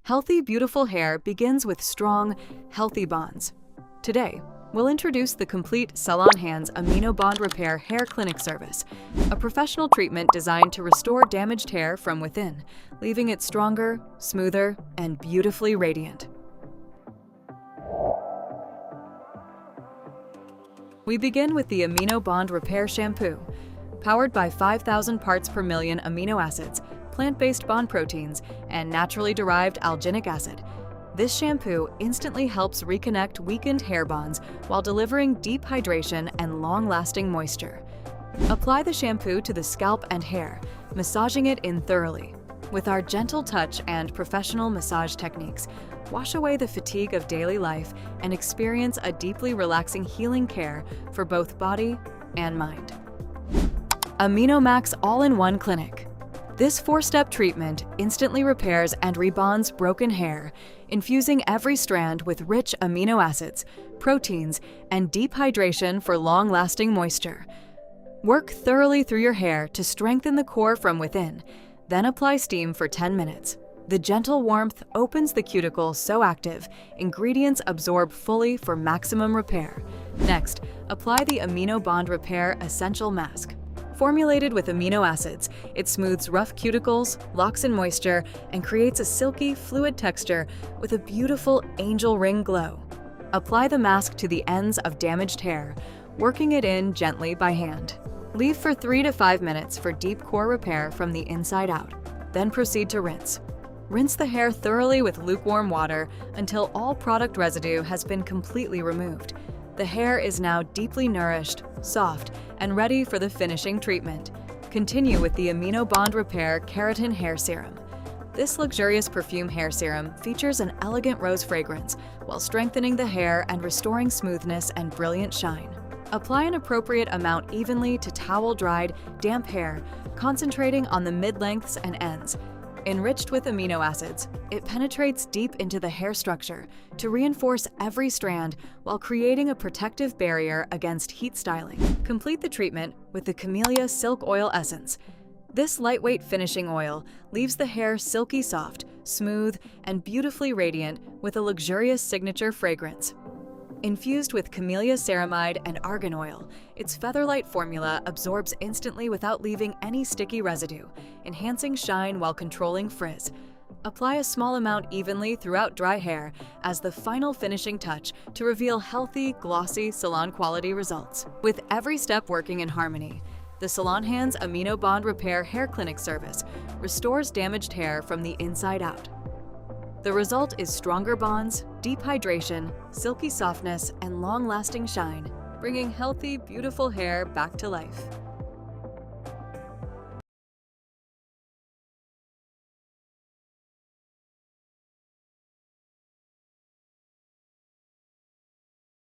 Healthy, beautiful hair begins with strong, healthy bonds. Today, we'll introduce the complete SALONHANDS Amino Bond Repair Hair Clinic Service, a professional treatment designed to restore damaged hair from within, leaving it stronger, smoother, and beautifully radiant. We begin with the Amino Bond Repair Shampoo. Powered by 5,000 parts per million amino acids, plant-based bond proteins, and naturally derived alginic acid, this shampoo instantly helps reconnect weakened hair bonds while delivering deep hydration and long-lasting moisture. Apply the shampoo to the scalp and hair, massaging it in thoroughly. With our gentle touch and professional massage techniques, wash away the fatigue of daily life and experience a deeply relaxing healing care for both body and mind. Amino Max All-in-One Clinic. This 4-step treatment instantly repairs and rebonds broken hair, infusing every strand with rich amino acids, proteins, and deep hydration for long-lasting moisture. Work thoroughly through your hair to strengthen the core from within, then apply steam for 10 minutes. The gentle warmth opens the cuticle so active, ingredients absorb fully for maximum repair. Next, apply the Amino Bond Repair Essential Masque. Formulated with amino acids, it smooths rough cuticles, locks in moisture, and creates a silky, fluid texture with a beautiful angel ring glow. Apply the mask to the ends of damaged hair, working it in gently by hand. Leave for 3 to 5 minutes for deep core repair from the inside out. Then proceed to rinse. Rinse the hair thoroughly with lukewarm water until all product residue has been completely removed. The hair is now deeply nourished, soft, and ready for the finishing treatment. Continue with the Amino Bond Repair Keratin Hair Serum. This luxurious perfume hair serum features an elegant rose fragrance while strengthening the hair and restoring smoothness and brilliant shine. Apply an appropriate amount evenly to towel-dried, damp hair, concentrating on the mid-lengths and ends. Enriched with amino acids, it penetrates deep into the hair structure to reinforce every strand while creating a protective barrier against heat styling. Complete the treatment with the Camellia Silk Oil Essence. This lightweight finishing oil leaves the hair silky soft, smooth, and beautifully radiant with a luxurious signature fragrance. Infused with camellia ceramide and argan oil, its featherlight formula absorbs instantly without leaving any sticky residue, enhancing shine while controlling frizz. Apply a small amount evenly throughout dry hair as the final finishing touch to reveal healthy, glossy, salon-quality results. With every step working in harmony, the SALONHANDS Amino Bond Repair Hair Clinic Service restores damaged hair from the inside out. The result is stronger bonds, deep hydration, silky softness, and long-lasting shine, bringing healthy, beautiful hair back to life.